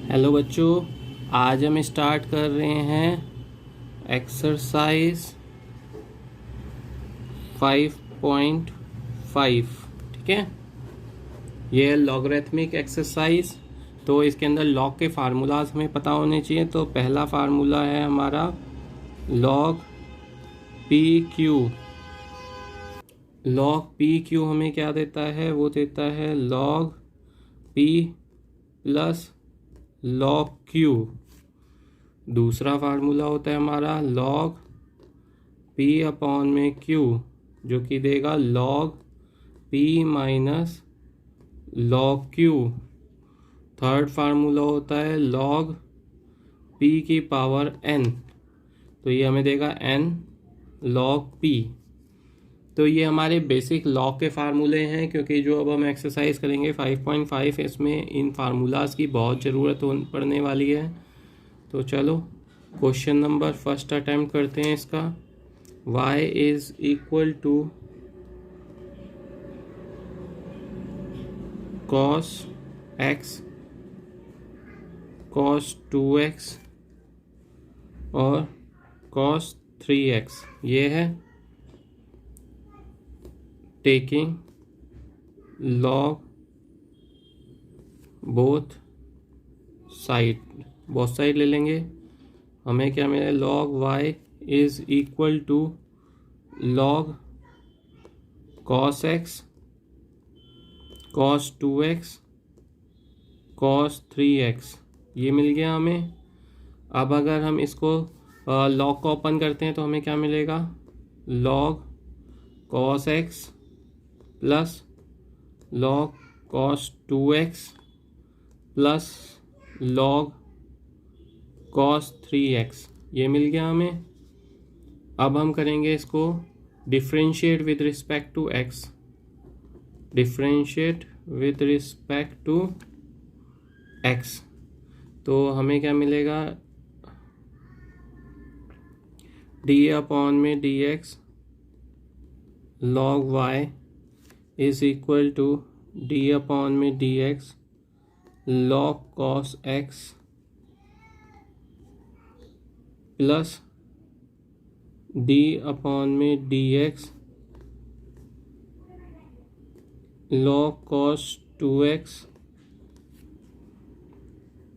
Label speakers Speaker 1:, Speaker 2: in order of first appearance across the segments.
Speaker 1: Hello बच्चों, आज हम स्टार्ट कर रहे हैं एक्सरसाइज 5.5। ठीक है, ये है लॉगरिथमिक एक्सरसाइज। तो इसके अंदर लॉग के फार्मूलाज हमें पता होने चाहिए। तो पहला फार्मूला है हमारा log P Q. Log P Q हमें क्या देता है? वो देता है log P plus log Q. दूसरा फार्मूला होता है हमारा लॉग पी अपॉन में क्यू, जो कि देगा log P minus log Q. Third formula होता है लॉग पी की पावर एन, तो ये हमें देगा एन लॉग पी। तो ये हमारे बेसिक लॉग के फार्मूले हैं, क्योंकि जो अब हम एक्सरसाइज करेंगे 5.5 इसमें इन फार्मूलाज की बहुत ज़रूरत पड़ने वाली है। तो चलो क्वेश्चन नंबर फर्स्ट अटेम्प्ट करते हैं इसका। y is equal to cos x cos 2x और cos 3x, ये है टेकिंग लॉग बोथ साइड ले लेंगे। हमें क्या मिले? Log y is equal to log cos x cos 2x cos 3x, ये मिल गया हमें। अब अगर हम इसको लॉग को ओपन करते हैं तो हमें क्या मिलेगा? Log cos x plus log cos 2x plus log cos 3x, ये मिल गया हमें। अब हम करेंगे इसको differentiate with respect to x। Differentiate with respect to x, तो हमें क्या मिलेगा? d अपॉन में dx log y is equal to d upon में dx log cos x plus d upon में dx log cos 2x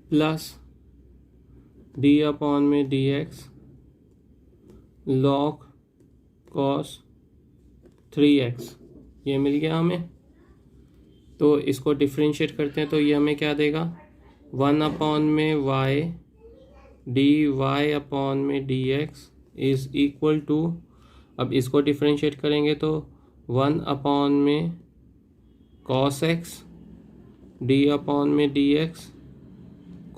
Speaker 1: plus d upon में dx log cos 3x, ये मिल गया हमें। तो इसको डिफ्रेंशिएट करते हैं तो ये हमें क्या देगा? 1 अपॉन में y डी वाई अपॉन में d x is equal to, अब इसको डिफ्रेंशिएट करेंगे तो 1 अपॉन में cos x डी अपॉन में डी एक्स।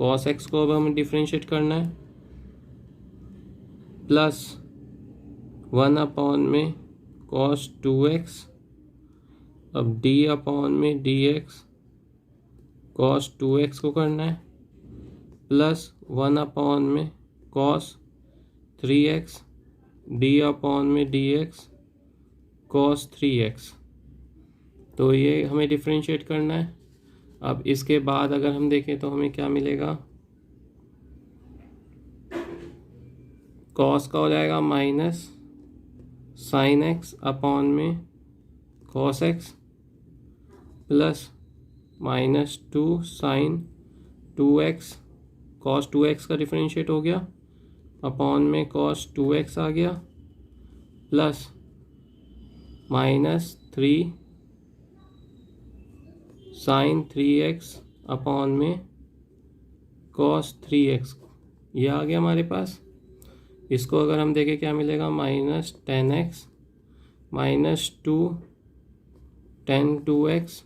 Speaker 1: cos x को अब हमें डिफ्रेंशिएट करना है, प्लस 1 अपॉन में cos 2x, अब d अपॉन में dx cos 2x को करना है, प्लस 1 अपॉन में cos 3x d अपॉन में dx cos 3x। तो ये हमें डिफ्रेंशिएट करना है। अब इसके बाद अगर हम देखें तो हमें क्या मिलेगा? cos का हो जाएगा माइनस साइन x अपॉन में cos x plus minus 2 sine 2x cos 2x का डिफरेंशिएट हो गया अपॉन में cos 2x आ गया, plus minus 3 sine 3x upon में cos 3x, ये आ गया हमारे पास। इसको अगर हम देखें क्या मिलेगा? Minus 10x minus 2 10 2x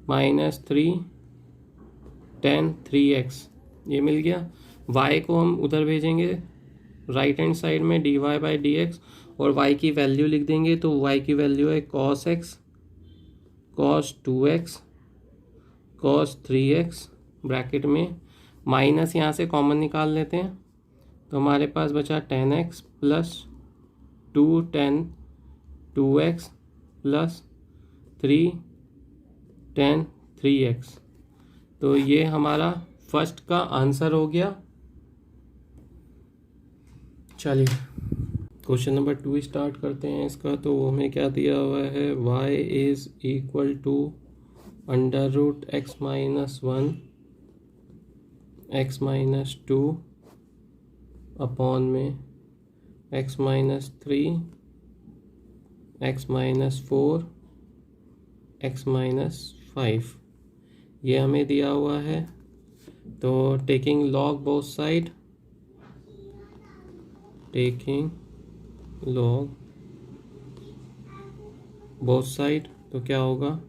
Speaker 1: minus 3 10 3x, ये मिल गया। y को हम उधर भेजेंगे राइट हैंड साइड में dy बाई डी एक्स, और y की वैल्यू लिख देंगे। तो y की वैल्यू है cos x cos 2x cos 3x, bracket में माइनस यहाँ से कॉमन निकाल लेते हैं तो हमारे पास बचा 10x plus 2 10 2x plus 3 10 3x। तो ये हमारा फर्स्ट का आंसर हो गया। चलिए क्वेश्चन नंबर 2 स्टार्ट करते हैं इसका। तो हमें क्या दिया हुआ है, y is equal to under root x minus 1 x minus 2 upon में x minus 3 x minus 4 x minus 5, ये हमें दिया हुआ है। तो taking log both side, taking log both side, तो क्या होगा,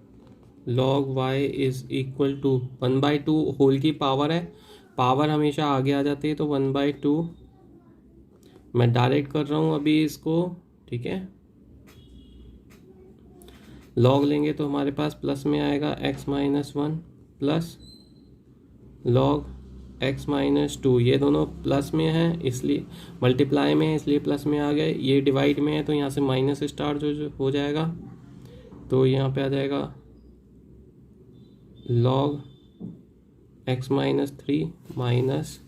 Speaker 1: log y is equal to 1/2 whole की पावर है, पावर हमेशा आगे आ जाती है, तो 1/2 मैं डायरेक्ट कर रहा हूँ अभी इसको, ठीक है। log लेंगे तो हमारे पास प्लस में आएगा x minus 1 plus log x minus 2, ये दोनों प्लस में है इसलिए मल्टीप्लाई में है इसलिए प्लस में आ गए, ये डिवाइड में है तो यहाँ से माइनस स्टार्ट जो हो जाएगा, तो यहाँ पे आ जाएगा log x minus 3 minus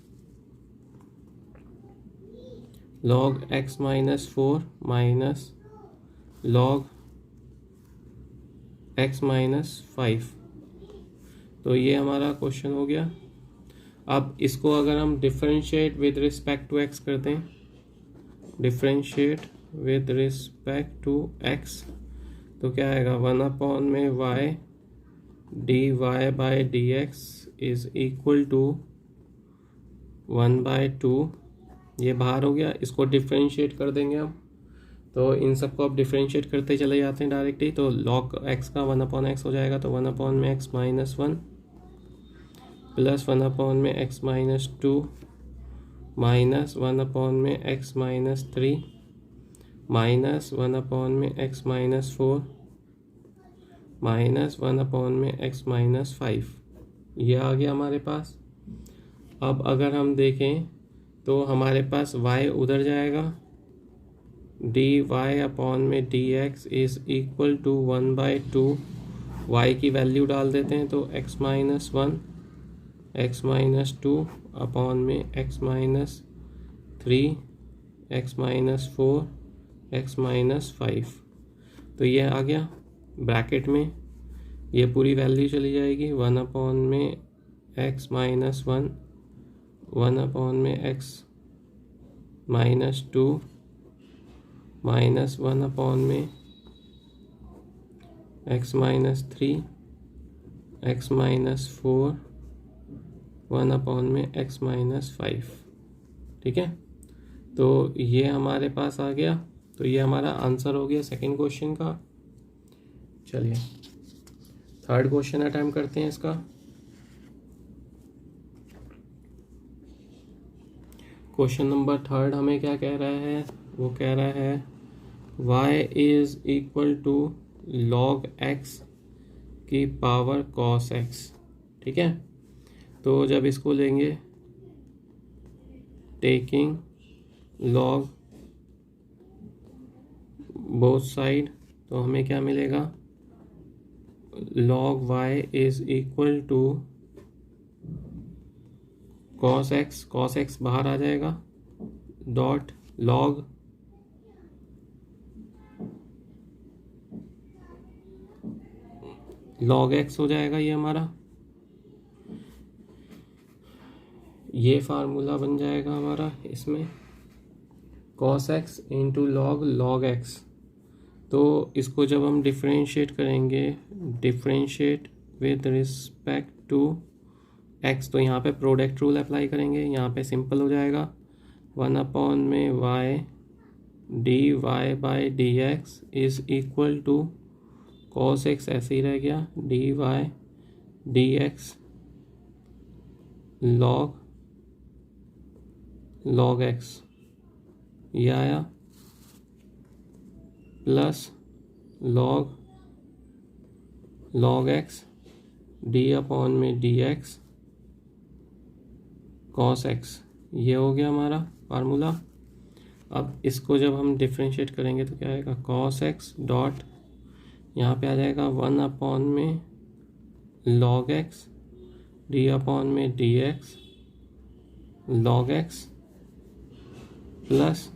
Speaker 1: log x minus 4 minus log x minus 5। तो ये हमारा क्वेश्चन हो गया। अब इसको अगर हम differentiate with respect to x करते हैं, differentiate with respect to x, तो क्या आएगा, 1 में y dy by dx is equal to 1/2, ये बाहर हो गया, इसको डिफरेंशिएट कर देंगे हम। तो इन सबको अब डिफरेंशिएट करते चले जाते हैं डायरेक्टली, तो log x का 1/x हो जाएगा, तो 1 में x माइनस 1 प्लस 1 में x माइनस 2 माइनस 1 में x माइनस 3 माइनस 1 में x माइनस 4 माइनस 1 में x माइनस 5, ये आ गया हमारे पास। अब अगर हम देखें तो हमारे पास y उधर जाएगा, dy अपॉन में dx is equal to 1/2, y की वैल्यू डाल देते हैं, तो x minus 1 x minus 2 upon में x minus 3 x minus 4 x minus 5, तो ये आ गया ब्रैकेट में, ये पूरी वैल्यू चली जाएगी 1 में x माइनस 1 1 में x माइनस 2 माइनस 1 में x माइनस 3 x माइनस 4 1 में x माइनस 5, ठीक है। तो ये हमारे पास आ गया, तो ये हमारा आंसर हो गया सेकंड क्वेश्चन का। चलिए थर्ड क्वेश्चन अटेम्प्ट करते हैं इसका। क्वेश्चन नंबर थर्ड हमें क्या कह रहा है, वो कह रहा है y is equal to log x की पावर cos x, ठीक है। तो जब इसको लेंगे टेकिंग log बोथ साइड, तो हमें क्या मिलेगा, log y is equal to cos x बाहर आ जाएगा, डॉट log x हो जाएगा ये हमारा, ये फार्मूला बन जाएगा हमारा इसमें cos x into log x। तो इसको जब हम डिफरेंशिएट करेंगे, differentiate with respect to x, तो यहाँ पे प्रोडक्ट रूल अप्लाई करेंगे, यहाँ पे सिंपल हो जाएगा 1 में y dy by dx is equal to cos x, ऐसे ही रह गया, dy dx log x, ये आया, plus log x d upon में dx cos x, ये हो गया हमारा फार्मूला। अब इसको जब हम डिफरेंशिएट करेंगे तो क्या आएगा, cos x डॉट यहाँ पे आ जाएगा 1 में log x डी अपॉन में d x log x plus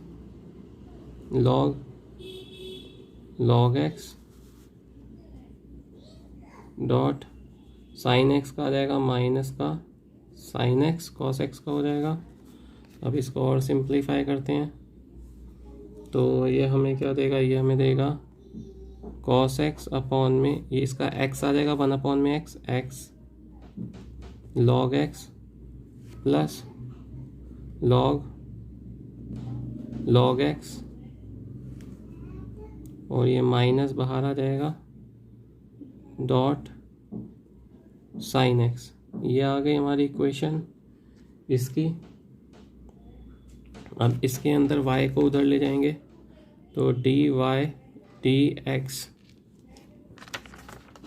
Speaker 1: log x dot sine x का आ जाएगा माइनस का साइन एक्स कॉस एक्स का हो जाएगा। अब इसको और सिंप्लीफाई करते हैं तो ये हमें क्या देगा, ये हमें देगा कॉस एक्स अपॉन में ये इसका एक्स आ जाएगा 1 अपॉन में x log x plus log x और ये माइनस बाहर आ जाएगा डॉट साइन एक्स। ये आ गई हमारी इक्वेशन इसकी। अब इसके अंदर y को उधर ले जाएंगे तो d y d x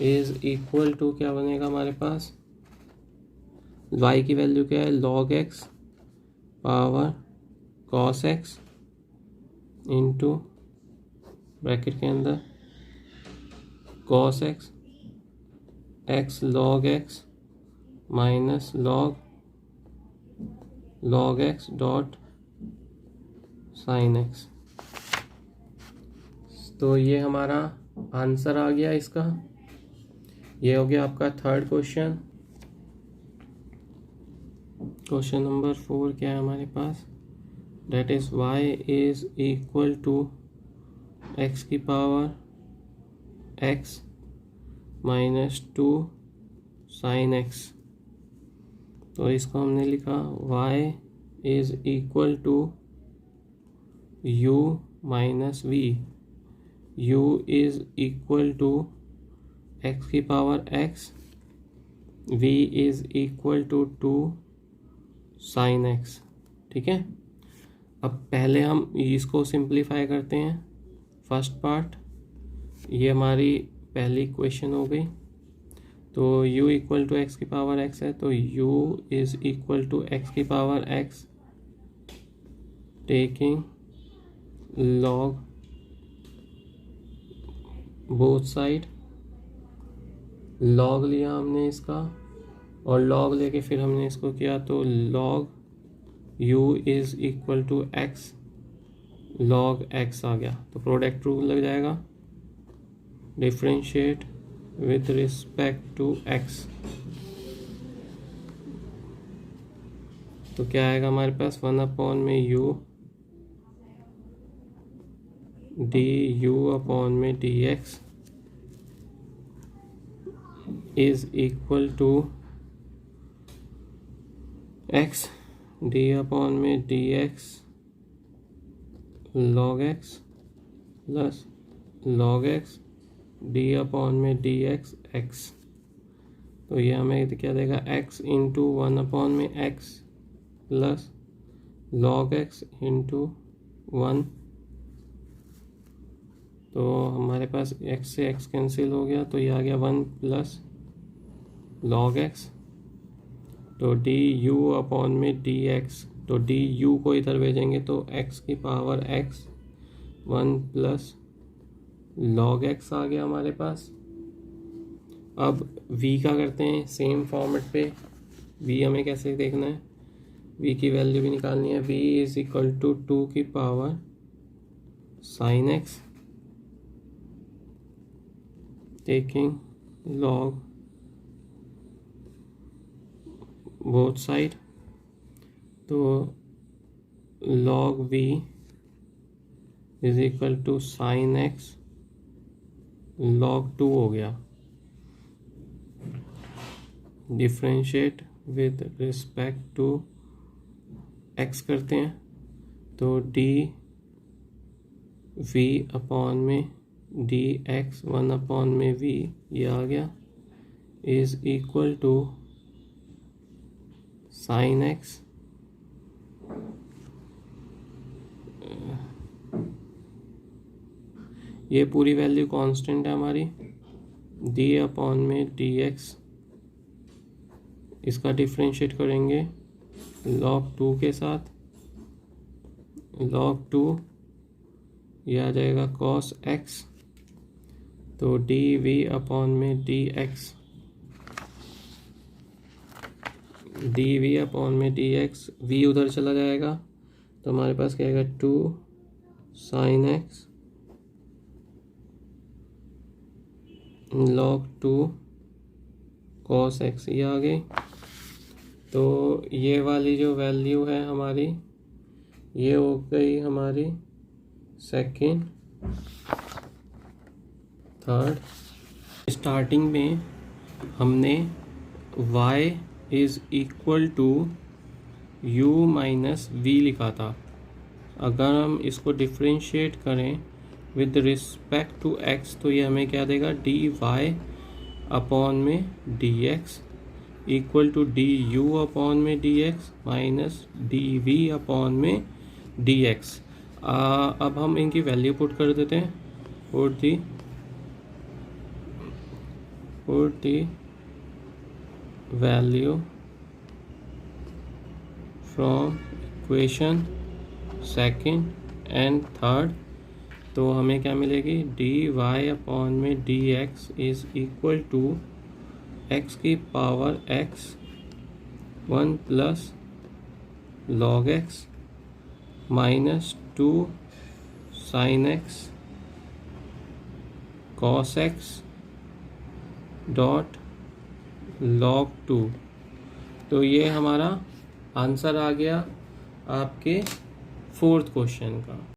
Speaker 1: is equal to क्या बनेगा हमारे पास, y की वैल्यू क्या है log x power cos x into bracket के अंदर cos x x log x minus log x dot sine x. तो ये हमारा आंसर आ गया इसका। ये हो गया आपका थर्ड क्वेश्चन। क्वेश्चन नंबर 4 क्या है हमारे पास, that is y is equal to x की power x minus 2 sine x। तो इसको हमने लिखा y is equal to u minus v, u is equal to x की power x, v is equal to 2 sine x। ठीक है, अब पहले हम इसको सिंप्लीफाई करते हैं। फर्स्ट पार्ट ये हमारी पहली इक्वेशन हो गई। तो u इक्वल टू एक्स की पावर x है तो u is equal to x की power x taking log both side. Log लिया हमने इसका और लॉग लेके फिर हमने इसको किया तो log u is equal to x log x आ गया। तो प्रोडक्ट रूल लग जाएगा, differentiate with respect to x। तो क्या आएगा हमारे पास 1 अपॉन में u डी यू अपॉन में d x is equal to x d upon में d x log x plus log x d upon में डी एक्स एक्स। तो ये हमें क्या देगा x इंटू 1 अपॉन में x plus log x into 1। तो हमारे पास x से x कैंसिल हो गया तो ये आ गया 1 प्लस लॉग x। तो डी यू अपॉन में डी एक्स, तो डी यू को इधर भेजेंगे तो x की power x 1 plus log x आ गया हमारे पास। अब v का करते हैं सेम फॉर्मेट पे। v हमें कैसे देखना है, v की वैल्यू भी निकालनी है। v इज इक्वल टू 2 की power sine x taking log both side. तो log v is equal to sine x log 2 हो गया। Differentiate with respect to x करते हैं तो डी v अपॉन में डी एक्स 1 अपॉन में v ये आ गया is equal to sine x ये पूरी वैल्यू कांस्टेंट है हमारी, डी अपॉन में डी एक्स। इसका डिफरेंशिएट करेंगे लॉग 2 के साथ, लॉग 2 ये आ जाएगा कॉस x। तो डी वी अपॉन में d x d v upon में डी एक्स, वी उधर चला जाएगा तो हमारे पास क्या आएगा 2 sine x log 2 cos x, ये आ गई। तो ये वाली जो वैल्यू है हमारी, ये हो गई हमारी सेकेंड, थर्ड। स्टार्टिंग में हमने y is equal to u minus v लिखा था। अगर हम इसको डिफ्रेंशिएट करें विद रिस्पेक्ट टू x तो ये हमें क्या देगा, डी वाई अपॉन में d x equal to d u upon में d x minus d v upon में डी एक्स। अब हम इनकी वैल्यू पुट कर देते हैं। Put the value from equation second and third, तो हमें क्या मिलेगी, डी वाई अपॉन में d x is equal to x की power x 1 plus log x minus 2 sine x cos x dot log 2। तो ये हमारा आंसर आ गया आपके 4th क्वेश्चन का।